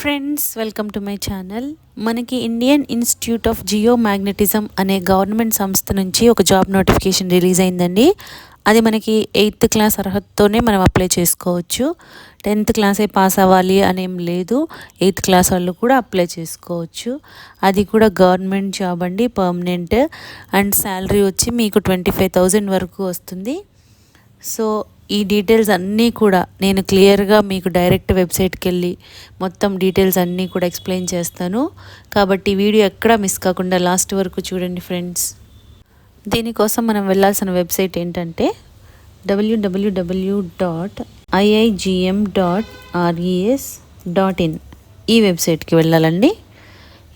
Friends, welcome to my channel. మనకి Indian institute of Jio magnetism అనే government సంస్థ నుంచి ఒక జాబ్ నోటిఫికేషన్ రిలీజ్ అయిందండి. అది మనకి 8th క్లాస్ అర్హతతోనే మనం అప్లై చేసుకోవచ్చు. 10th క్లాసే పాస్ అవ్వాలి అనేం లేదు, 8th క్లాస్ వాళ్ళు కూడా అప్లై చేసుకోవచ్చు. అది కూడా గవర్నమెంట్ జాబ్ అండి, పర్మనెంట్. అండ్ శాలరీ వచ్చి మీకు 25,000 వరకు వస్తుంది. సో ఈ డీటెయిల్స్ అన్నీ కూడా నేను క్లియర్గా మీకు డైరెక్ట్ వెబ్సైట్కి వెళ్ళి మొత్తం డీటెయిల్స్ అన్నీ కూడా ఎక్స్ప్లెయిన్ చేస్తాను. కాబట్టి వీడియో ఎక్కడా మిస్ కాకుండా లాస్ట్ వరకు చూడండి ఫ్రెండ్స్. దీనికోసం మనం వెళ్ళాల్సిన వెబ్సైట్ ఏంటంటే www.iigm.res.in. ఈ వెబ్సైట్కి వెళ్ళాలండి.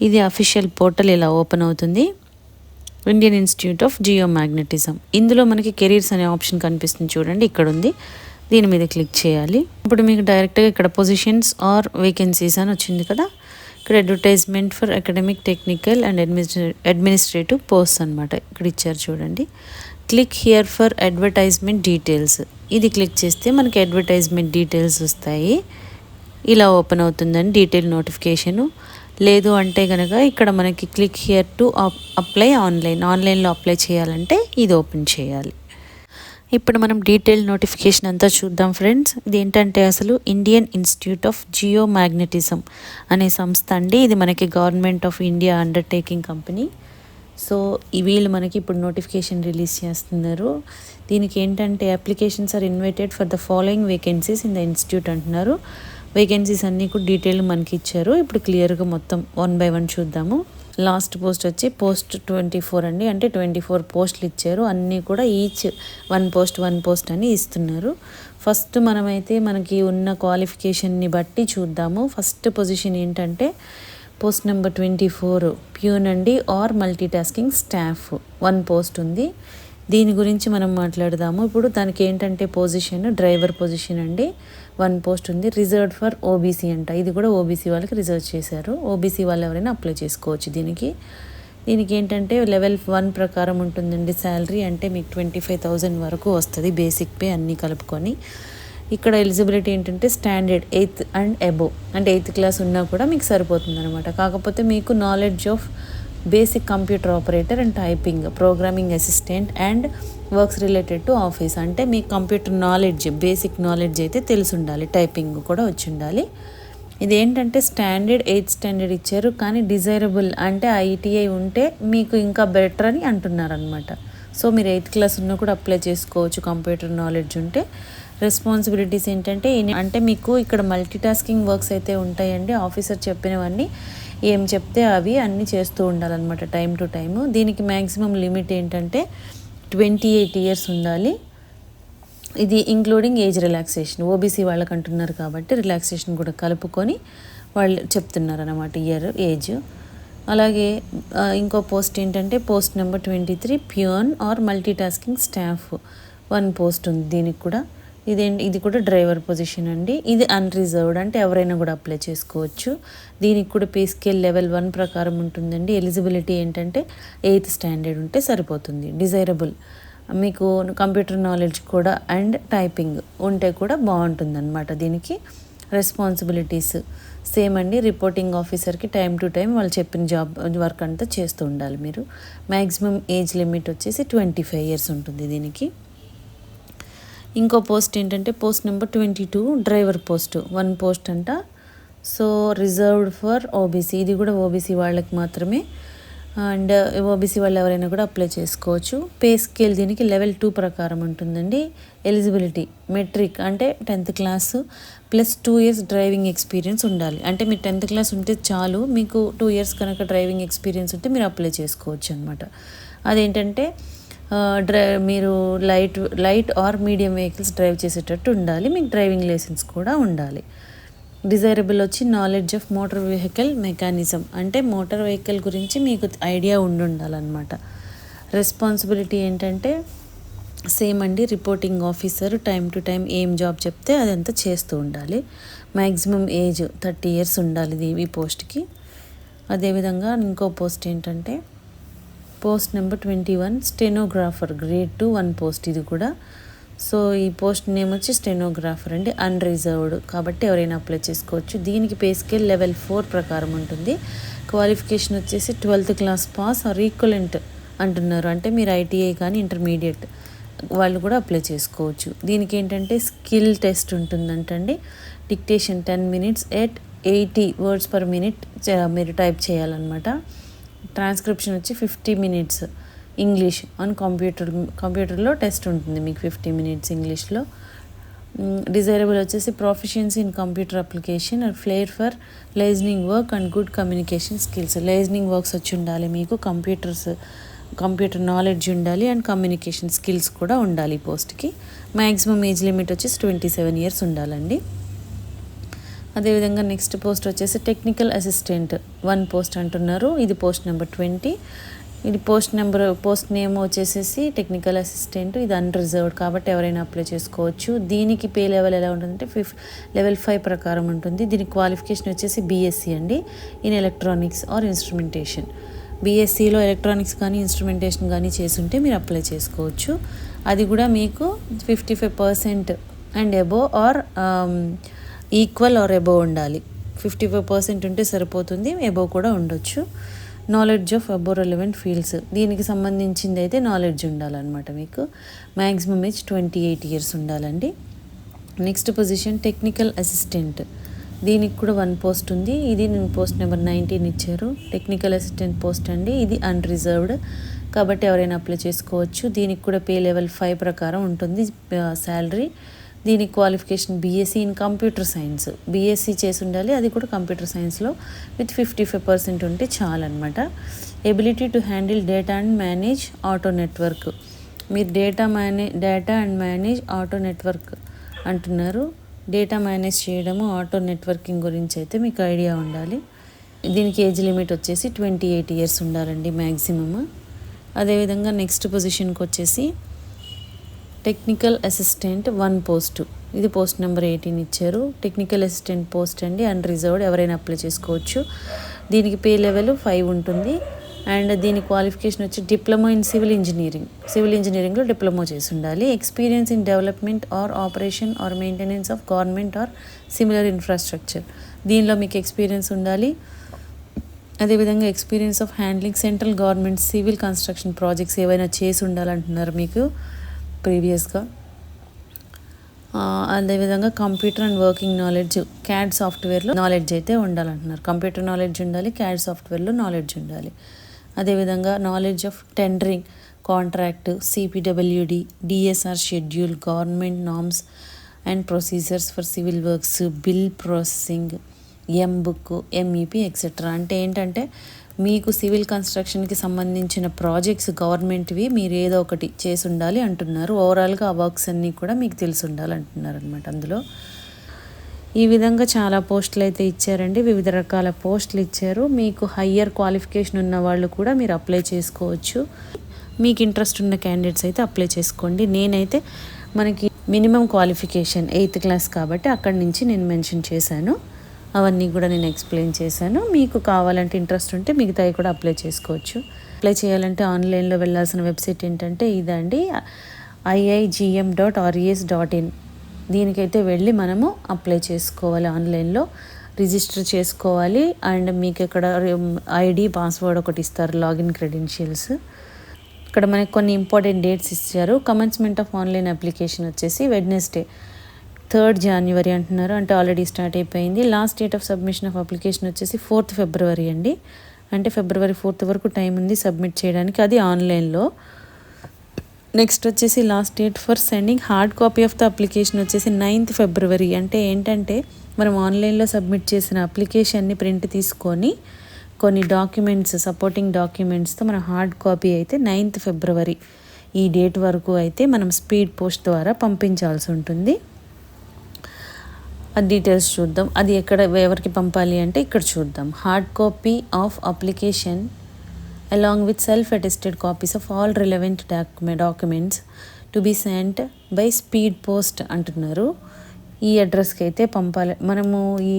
ఇది అఫీషియల్ పోర్టల్ ఇలా ఓపెన్ అవుతుంది. Indian institute of Jio magnetism. ఇందులో మనకి కెరీర్స్ అనే ఆప్షన్ కనిపిస్తుంది చూడండి, ఇక్కడ ఉంది. దీని మీద క్లిక్ చేయాలి. ఇప్పుడు మీకు డైరెక్ట్గా ఇక్కడ పొజిషన్స్ ఆర్ వేకెన్సీస్ అని వచ్చింది కదా. ఇక్కడ advertisement for academic, technical and administrative post అనమాట. ఇక్కడ ఇచ్చారు చూడండి. Click here for advertisement details. ఇది క్లిక్ చేస్తే మనకి అడ్వర్టైజ్మెంట్ డీటెయిల్స్ వస్తాయి. ఇలా ఓపెన్ అవుతుందండి డీటెయిల్ నోటిఫికేషను. లేదు అంటే కనుక ఇక్కడ మనకి క్లిక్ హియర్ టు అప్లై ఆన్లైన్లో అప్లై చేయాలంటే ఇది ఓపెన్ చేయాలి. ఇప్పుడు మనం డీటెయిల్ నోటిఫికేషన్ అంతా చూద్దాం ఫ్రెండ్స్. ఇది ఏంటంటే అసలు Indian institute of Jio magnetism అనే సంస్థ అండి. ఇది మనకి government of India undertaking company. So వీళ్ళు మనకి ఇప్పుడు నోటిఫికేషన్ రిలీజ్ చేస్తున్నారు. దీనికి ఏంటంటే applications are invited for the following vacancies in the institute అంటున్నారు. వేకెన్సీస్ అన్నీ కూడా డీటెయిల్ మనకి ఇచ్చారు. ఇప్పుడు క్లియర్గా మొత్తం 1 by 1 చూద్దాము. లాస్ట్ పోస్ట్ వచ్చి పోస్ట్ 24 అండి, అంటే 24 పోస్టులు ఇచ్చారు. అన్నీ కూడా ఈచ్ 1 పోస్ట్ అని ఇస్తున్నారు. ఫస్ట్ మనమైతే మనకి ఉన్న క్వాలిఫికేషన్ని బట్టి చూద్దాము. ఫస్ట్ పొజిషన్ ఏంటంటే పోస్ట్ నెంబర్ 24 ప్యూన్ అండి or multi tasking staff. 1 post ఉంది. దీని గురించి మనం మాట్లాడదాము. ఇప్పుడు దానికి ఏంటంటే పొజిషన్ డ్రైవర్ పొజిషన్ అండి. 1 పోస్ట్ ఉంది. రిజర్వ్డ్ ఫర్ ఓబీసీ అంట. ఇది కూడా ఓబీసీ వాళ్ళకి రిజర్వ్ చేశారు. ఓబీసీ వాళ్ళు ఎవరైనా అప్లై చేసుకోవచ్చు దీనికి ఏంటంటే లెవెల్ 1 ప్రకారం ఉంటుందండి శాలరీ. అంటే మీకు 25,000 వరకు వస్తుంది బేసిక్ పే అన్నీ కలుపుకొని. ఇక్కడ ఎలిజిబిలిటీ ఏంటంటే స్టాండర్డ్ 8th అండ్ అబోవ్, అంటే 8th క్లాస్ ఉన్నా కూడా మీకు సరిపోతుంది అనమాట. కాకపోతే మీకు knowledge of basic computer operator and typing, programming assistant and works related to office, అంటే మీ కంప్యూటర్ నాలెడ్జ్, బేసిక్ నాలెడ్జ్ అయితే తెలిసి ఉండాలి, టైపింగ్ కూడా వచ్చి ఉండాలి. ఇది ఏంటంటే స్టాండర్డ్ 8th స్టాండర్డ్ ఇచ్చారు, కానీ డిజైరబుల్ అంటే ఐటీఐ ఉంటే మీకు ఇంకా బెటర్ అని అంటున్నారు అనమాట. సో మీరు 8th క్లాస్ ఉన్నా కూడా అప్లై చేసుకోవచ్చు కంప్యూటర్ నాలెడ్జ్ ఉంటే. రెస్పాన్సిబిలిటీస్ ఏంటంటే అంటే మీకు ఇక్కడ మల్టీ టాస్కింగ్ వర్క్స్ అయితే ఉంటాయండి. ఆఫీసర్ చెప్పినవన్నీ ఏం చెప్తే అవి అన్నీ చేస్తూ ఉండాలన్నమాట టైం టు టైము. దీనికి మ్యాక్సిమం లిమిట్ ఏంటంటే 28 years ఉండాలి. ఇది ఇంక్లూడింగ్ ఏజ్ రిలాక్సేషన్. ఓబీసీ వాళ్ళకి అంటున్నారు కాబట్టి రిలాక్సేషన్ కూడా కలుపుకొని వాళ్ళు చెప్తున్నారు అన్నమాట ఏజ్. అలాగే ఇంకో పోస్ట్ ఏంటంటే post number 23 peon or multi tasking staff. 1 post ఉంది దీనికి కూడా. ఇది కూడా డ్రైవర్ పొజిషన్ అండి. ఇది అన్రిజర్వ్డ్, అంటే ఎవరైనా కూడా అప్లై చేసుకోవచ్చు. దీనికి కూడా పే స్కేల్ లెవెల్ 1 ప్రకారం ఉంటుందండి. ఎలిజిబిలిటీ ఏంటంటే 8th స్టాండర్డ్ ఉంటే సరిపోతుంది. డిజైరబుల్ మీకు కంప్యూటర్ నాలెడ్జ్ కూడా అండ్ టైపింగ్ ఉంటే కూడా బాగుంటుంది అనమాట. దీనికి రెస్పాన్సిబిలిటీస్ సేమ్ అండి. రిపోర్టింగ్ ఆఫీసర్కి టైం టు టైం వాళ్ళు చెప్పిన జాబ్ వర్క్ అంతా చేస్తూ ఉండాలి మీరు. మ్యాక్సిమం ఏజ్ లిమిట్ వచ్చేసి 25 years ఉంటుంది దీనికి. ఇంకో పోస్ట్ ఏంటంటే post number 22 driver post. 1 post అంట. So reserved for OBC. ఇది కూడా ఓబీసీ వాళ్ళకి మాత్రమే. అండ్ ఓబీసీ వాళ్ళు ఎవరైనా కూడా అప్లై చేసుకోవచ్చు. పే స్కేల్ దీనికి లెవెల్ 2 ప్రకారం ఉంటుందండి. ఎలిజిబిలిటీ మెట్రిక్, అంటే 10th class plus 2 years driving experience ఉండాలి. అంటే మీరు 10th క్లాస్ ఉంటే చాలు, మీకు 2 years కనుక డ్రైవింగ్ ఎక్స్పీరియన్స్ ఉంటే మీరు అప్లై చేసుకోవచ్చు అనమాట. అదేంటంటే మీరు light are medium vehicles drive చేసేటట్టు ఉండాలి. మీకు డ్రైవింగ్ లైసెన్స్ కూడా ఉండాలి. డిజైరబుల్ వచ్చి knowledge of motor vehicle mechanism, అంటే మోటార్ వెహికల్ గురించి మీకు ఐడియా ఉండాలన్నమాట. రెస్పాన్సిబిలిటీ ఏంటంటే సేమ్ అండి. Reporting officer time to time ఏం జాబ్ చెప్తే అదంతా చేస్తూ ఉండాలి. మ్యాక్సిమం ఏజ్ 30 years ఉండాలి ఈ పోస్ట్కి. అదేవిధంగా ఇంకో పోస్ట్ ఏంటంటే post number 21 stenographer grade 2 1 post. ఇది కూడా సో ఈ పోస్ట్ నేమ్ వచ్చి స్టెనోగ్రాఫర్ అండి, అన్రిజర్వ్డ్ కాబట్టి ఎవరైనా అప్లై చేసుకోవచ్చు. దీనికి పే స్కేల్ లెవెల్ 4 ప్రకారం ఉంటుంది. క్వాలిఫికేషన్ వచ్చేసి 12th class pass or equivalent అంటున్నారు. అంటే మీరు ఐటీఐ కానీ ఇంటర్మీడియట్ వాళ్ళు కూడా అప్లై చేసుకోవచ్చు. దీనికి ఏంటంటే స్కిల్ టెస్ట్ ఉంటుందంటండి. Dictation 10 minutes at 80 words per minute మీరు టైప్ చేయాలన్నమాట. ట్రాన్స్క్రిప్షన్ వచ్చి 50 minutes ఇంగ్లీష్ ఆన్ కంప్యూటర్లో టెస్ట్ ఉంటుంది మీకు 50 minutes ఇంగ్లీష్లో. డిజైరబుల్ వచ్చేసి proficiency in computer application and flair for liaisoning work and good communication skills. Liaisoning works వచ్చి ఉండాలి, మీకు కంప్యూటర్ నాలెడ్జ్ ఉండాలి అండ్ కమ్యూనికేషన్ స్కిల్స్ కూడా ఉండాలి. ఈ పోస్ట్కి మ్యాక్సిమం ఏజ్ లిమిట్ వచ్చేసి 27 years ఉండాలండి. అదేవిధంగా నెక్స్ట్ పోస్ట్ వచ్చేసి టెక్నికల్ అసిస్టెంట్ 1 post అంటున్నారు. ఇది పోస్ట్ నెంబర్ 20. ఇది పోస్ట్ నేమ్ వచ్చేసేసి టెక్నికల్ అసిస్టెంట్. ఇది అన్రిజర్వ్డ్ కాబట్టి ఎవరైనా అప్లై చేసుకోవచ్చు. దీనికి పే లెవెల్ ఎలా ఉంటుందంటే లెవెల్ 5 ప్రకారం ఉంటుంది. దీనికి క్వాలిఫికేషన్ వచ్చేసి బీఎస్సీ అండి, ఇన్ ఎలక్ట్రానిక్స్ ఆర్ ఇన్స్ట్రుమెంటేషన్. బీఎస్సీలో ఎలక్ట్రానిక్స్ కానీ ఇన్స్ట్రుమెంటేషన్ కానీ చేసుంటే మీరు అప్లై చేసుకోవచ్చు. అది కూడా మీకు 55% and above or equal or above ఉండాలి. 55% ఉంటే సరిపోతుంది, అబోవ్ కూడా ఉండొచ్చు. Knowledge of above relevant fields, దీనికి సంబంధించింది అయితే నాలెడ్జ్ ఉండాలన్నమాట. మీకు మ్యాక్సిమం ఏజ్ 28 years ఉండాలండి. Next position technical assistant. దీనికి కూడా 1 post ఉంది. ఇది నేను పోస్ట్ నెంబర్ 19 ఇచ్చారు. టెక్నికల్ అసిస్టెంట్ పోస్ట్ అండి. ఇది అన్రిజర్వ్డ్ కాబట్టి ఎవరైనా అప్లై చేసుకోవచ్చు. దీనికి కూడా పే లెవెల్ 5 ప్రకారం ఉంటుంది శాలరీ. దీనికి qualification BSc in computer science, BSc చేసి ఉండాలి, అది కూడా కంప్యూటర్ సైన్స్లో విత్ 55% ఉంటే చాలన్నమాట. Ability to handle data and manage auto network. మీరు data and manage auto network అంటున్నారు. డేటా మేనేజ్ చేయడము ఆటో నెట్వర్కింగ్ గురించి అయితే మీకు ఐడియా ఉండాలి. దీనికి ఏజ్ లిమిట్ వచ్చేసి 28 years ఉండాలండి మ్యాక్సిమమ్. అదేవిధంగా నెక్స్ట్ పొజిషన్కి వచ్చేసి టెక్నికల్ అసిస్టెంట్ 1 post. ఇది పోస్ట్ నెంబర్ 18 ఇచ్చారు. టెక్నికల్ అసిస్టెంట్ పోస్ట్ అండి, అన్రిజర్వ్డ్ ఎవరైనా అప్లై చేసుకోవచ్చు. దీనికి పే లెవెల్ 5 ఉంటుంది. అండ్ దీని క్వాలిఫికేషన్ వచ్చి డిప్లొమా ఇన్ సివిల్ ఇంజనీరింగ్లో డిప్లొమా చేసి ఉండాలి. Experience in development or operation or maintenance of government or similar infrastructure, దీనిలో మీకు ఎక్స్పీరియన్స్ ఉండాలి. అదేవిధంగా experience of handling central government civil construction projects ఏవైనా చేసి ఉండాలంటున్నారు మీకు ప్రీవియస్గా. అదేవిధంగా computer and working knowledge, CAD సాఫ్ట్వేర్లో నాలెడ్జ్ అయితే ఉండాలంటున్నారు. కంప్యూటర్ నాలెడ్జ్ ఉండాలి, క్యాడ్ సాఫ్ట్వేర్లో నాలెడ్జ్ ఉండాలి. అదేవిధంగా knowledge of tendering, contract, CPWD, DSR schedule, government norms and procedures for civil works, bill processing, M-book, MEP etcetera. అంటే ఏంటంటే మీకు సివిల్ కన్స్ట్రక్షన్కి సంబంధించిన ప్రాజెక్ట్స్ గవర్నమెంట్వి మీరు ఏదో ఒకటి చేసి ఉండాలి అంటున్నారు. ఓవరాల్గా ఆ వర్క్స్ అన్నీ కూడా మీకు తెలిసి ఉండాలి అంటున్నారు అనమాట. అందులో ఈ విధంగా చాలా పోస్టులు అయితే ఇచ్చారండి, వివిధ రకాల పోస్టులు ఇచ్చారు. మీకు హయ్యర్ క్వాలిఫికేషన్ ఉన్న వాళ్ళు కూడా మీరు అప్లై చేసుకోవచ్చు. మీకు ఇంట్రెస్ట్ ఉన్న క్యాండిడేట్స్ అయితే అప్లై చేసుకోండి. నేనైతే మనకి మినిమం క్వాలిఫికేషన్ 8th class కాబట్టి అక్కడి నుంచి నేను మెన్షన్ చేశాను. అవన్నీ కూడా నేను ఎక్స్ప్లెయిన్ చేశాను. మీకు కావాలంటే ఇంట్రెస్ట్ ఉంటే మిగతాయి కూడా అప్లై చేసుకోవచ్చు. అప్లై చేయాలంటే ఆన్లైన్లో వెళ్ళాల్సిన వెబ్సైట్ ఏంటంటే ఇదండి, iigm.res.in. దీనికైతే వెళ్ళి మనము అప్లై చేసుకోవాలి. ఆన్లైన్లో రిజిస్టర్ చేసుకోవాలి. అండ్ మీకు ఇక్కడ ఐడి పాస్వర్డ్ ఒకటి ఇస్తారు, లాగిన్ క్రెడెన్షియల్స్. ఇక్కడ మనకి కొన్ని ఇంపార్టెంట్ డేట్స్ ఇచ్చారు. కమెన్స్మెంట్ ఆఫ్ ఆన్లైన్ అప్లికేషన్ వచ్చేసి వెడ్నెస్డే 3rd January అంటున్నారు, అంటే ఆల్రెడీ స్టార్ట్ అయిపోయింది. Last date of submission of application వచ్చేసి 4th February అండి, అంటే February 4th వరకు టైం ఉంది సబ్మిట్ చేయడానికి, అది ఆన్లైన్లో. నెక్స్ట్ వచ్చేసి last date for sending hard copy of the application వచ్చేసి 9th February. అంటే ఏంటంటే మనం ఆన్లైన్లో సబ్మిట్ చేసిన అప్లికేషన్ని ప్రింట్ తీసుకొని కొన్ని డాక్యుమెంట్స్, సపోర్టింగ్ డాక్యుమెంట్స్తో మన హార్డ్ కాపీ అయితే 9th February ఈ డేట్ వరకు అయితే మనం స్పీడ్ పోస్ట్ ద్వారా పంపించాల్సి ఉంటుంది. ఆ డీటెయిల్స్ చూద్దాం. అది ఎవరికి పంపాలి అంటే ఇక్కడ చూద్దాం. Hard copy of application along with self attested copies of all relevant documents to be sent by speed post అంటున్నారు. ఈ అడ్రస్కి అయితే పంపాలి. మనము ఈ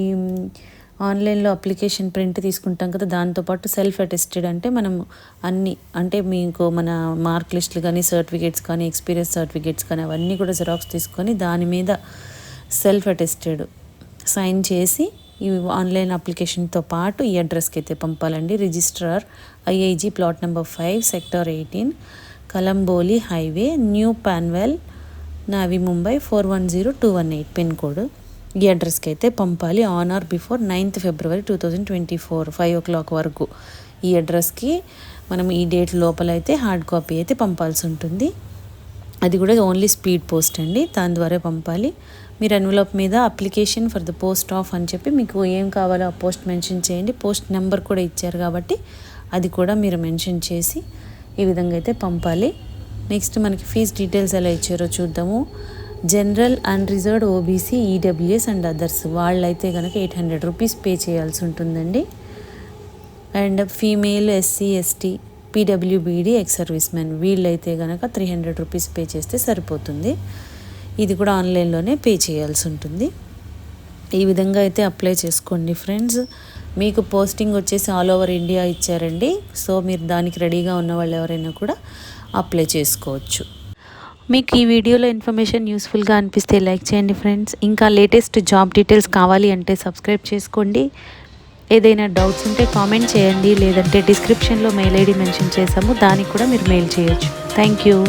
ఆన్లైన్లో అప్లికేషన్ ప్రింట్ తీసుకుంటాం కదా, దాంతోపాటు సెల్ఫ్ అటెస్టెడ్ అంటే మనం అన్నీ అంటే మీకు మన మార్క్ లిస్టులు కానీ సర్టిఫికేట్స్ కానీ ఎక్స్పీరియన్స్ సర్టిఫికేట్స్ కానీ అవన్నీ కూడా జిరాక్స్ తీసుకొని దాని మీద సెల్ఫ్ అటెస్టెడ్ సైన్ చేసి ఈ ఆన్లైన్ అప్లికేషన్తో పాటు ఈ అడ్రస్కి అయితే పంపాలండి. Registrar IIG plot number 5 sector 18 Kalamboli highway New Panvel Navi Mumbai 410218 pin code. ఈ అడ్రస్కి అయితే పంపాలి on are before 9th February 2024 5 o'clock వరకు. ఈ అడ్రస్కి మనం ఈ డేట్ లోపల అయితే హార్డ్ కాపీ అయితే పంపాల్సి ఉంటుంది. అది కూడా ఓన్లీ స్పీడ్ పోస్ట్ అండి, దాని ద్వారా పంపాలి. మీరు ఎన్వలప్ మీద application for the post of అని చెప్పి మీకు ఏం కావాలో ఆ పోస్ట్ మెన్షన్ చేయండి. పోస్ట్ నెంబర్ కూడా ఇచ్చారు కాబట్టి అది కూడా మీరు మెన్షన్ చేసి ఈ విధంగా అయితే పంపాలి. నెక్స్ట్ మనకి ఫీజ్ డీటెయిల్స్ ఎలా ఇచ్చారో చూద్దాము. General unreserved OBC EWS and others వాళ్ళైతే కనుక 800 రూపీస్ పే చేయాల్సి ఉంటుందండి. And female SC ST PWBD ex service men వీళ్ళైతే కనుక 300 రూపీస్ పే చేస్తే సరిపోతుంది. ఇది కూడా ఆన్లైన్లోనే పే చేయాల్సి ఉంటుంది. ఈ విధంగా అయితే అప్లై చేసుకోండి ఫ్రెండ్స్. మీకు పోస్టింగ్ వచ్చేసి ఆల్ ఓవర్ ఇండియా ఇచ్చారండి. సో మీరు దానికి రెడీగా ఉన్న వాళ్ళు ఎవరైనా కూడా అప్లై చేసుకోవచ్చు. మీకు ఈ వీడియోలో ఇన్ఫర్మేషన్ యూస్ఫుల్గా అనిపిస్తే లైక్ చేయండి ఫ్రెండ్స్. ఇంకా లేటెస్ట్ జాబ్ డీటెయిల్స్ కావాలి అంటే సబ్స్క్రైబ్ చేసుకోండి. ఏదైనా డౌట్స్ ఉంటే కామెంట్ చేయండి, లేదంటే డిస్క్రిప్షన్లో మెయిల్ ID మెన్షన్ చేసాము, దానికి కూడా మీరు మెయిల్ చేయొచ్చు. Thank you.